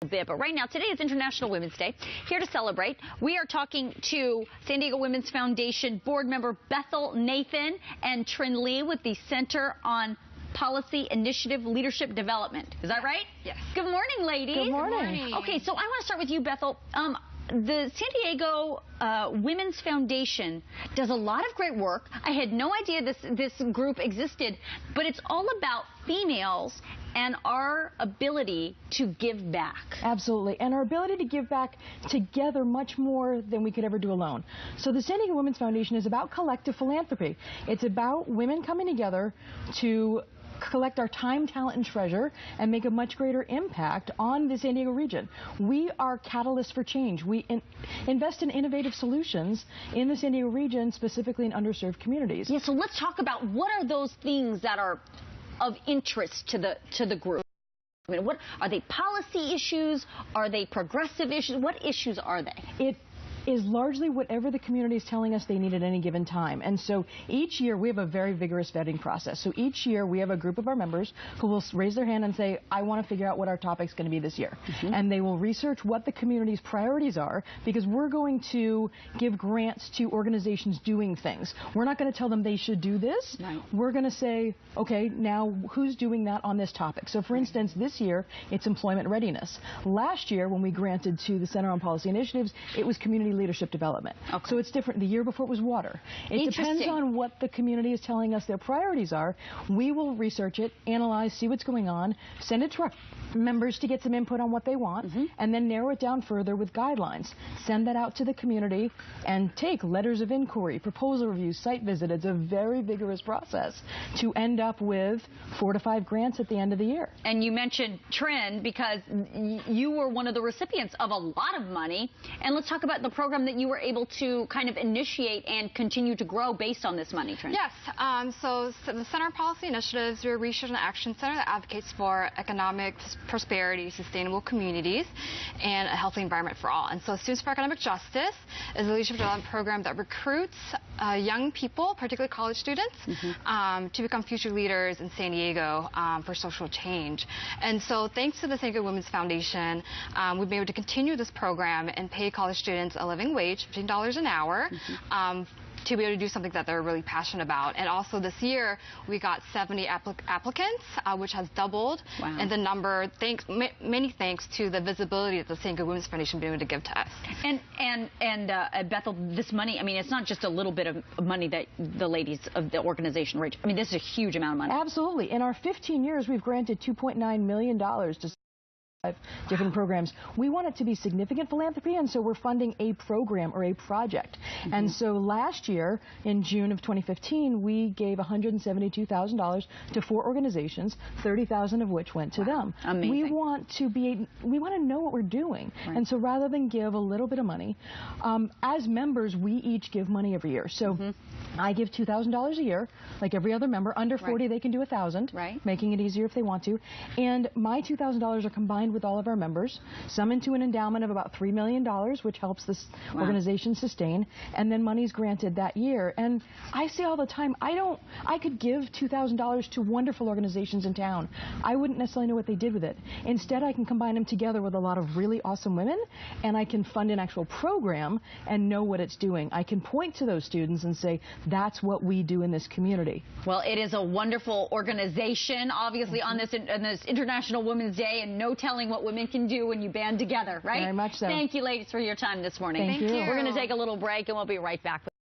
bit, but right now, today is International Women's Day. Here to celebrate, we are talking to San Diego Women's Foundation board member Bethel Nathan and Trinh with the Center on Policy Initiative Leadership Development. Is that right? Yes. Good morning, ladies. Good morning. Okay, so I want to start with you, Bethel. The San Diego Women's Foundation does a lot of great work. I had no idea this group existed, but it's all about females and our ability to give back. Absolutely, and our ability to give back together much more than we could ever do alone. So the San Diego Women's Foundation is about collective philanthropy. It's about women coming together to collect our time, talent, and treasure and make a much greater impact on the San Diego region. We are catalysts for change. We invest in innovative solutions in the San Diego region, specifically in underserved communities. Yeah, so let's talk about what are those things that are of interest to the group. I mean, what are they? Policy issues? Are they progressive issues? What issues are they? It is largely whatever the community is telling us they need at any given time. And so each year we have a very vigorous vetting process. So each year we have a group of our members who will raise their hand and say, I want to figure out what our topic's going to be this year. And they will research what the community's priorities are, because we're going to give grants to organizations doing things. We're not going to tell them they should do this. Right. We're going to say, okay, now who's doing that on this topic? So for instance, this year it's employment readiness. Last year when we granted to the Center on Policy Initiatives, it was community leadership development. Okay. So it's different. The year before it was water. It depends on what the community is telling us their priorities are. We will research it, analyze, see what's going on, send it to our members to get some input on what they want, and then narrow it down further with guidelines. Send that out to the community and take letters of inquiry, proposal reviews, site visit. It's a very vigorous process to end up with 4 to 5 grants at the end of the year. And you mentioned Trinh because you were one of the recipients of a lot of money. And let's talk about the program that you were able to kind of initiate and continue to grow based on this money, Trinh. Yes. So the Center on Policy Initiatives, we're a research and action center that advocates for economic prosperity, sustainable communities, and a healthy environment for all. And so Students for Economic Justice is a leadership development program that recruits young people, particularly college students, to become future leaders in San Diego for social change. And so thanks to the San Diego Women's Foundation, we've been able to continue this program and pay college students a living wage, $15 an hour, to be able to do something that they're really passionate about. And also this year, we got 70 applicants, which has doubled. Wow. And the number, many thanks to the visibility that the San Diego Women's Foundation been able to give to us. And Bethel, this money, I mean, it's not just a little bit of money that the ladies of the organization reach. I mean, this is a huge amount of money. Absolutely. In our 15 years, we've granted $2.9 million to different programs. We want it to be significant philanthropy, and so we're funding a program or a project. And so last year, in June of 2015, we gave $172,000 to 4 organizations, 30,000 of which went to them. Amazing. We want to know what we're doing. And so rather than give a little bit of money, as members, we each give money every year. So I give $2,000 a year, like every other member. Under 40, they can do $1,000, making it easier if they want to. And my $2,000 are combined with all of our members, some into an endowment of about $3 million, which helps this organization sustain, and then money's granted that year. And I say all the time, I could give $2,000 to wonderful organizations in town. I wouldn't necessarily know what they did with it. Instead, I can combine them together with a lot of really awesome women, and I can fund an actual program and know what it's doing. I can point to those students and say, that's what we do in this community. Well, it is a wonderful organization, obviously, on this International Women's Day, and no telling what women can do when you band together, right? Very much so. Thank you, ladies, for your time this morning. Thank you. We're going to take a little break, and we'll be right back.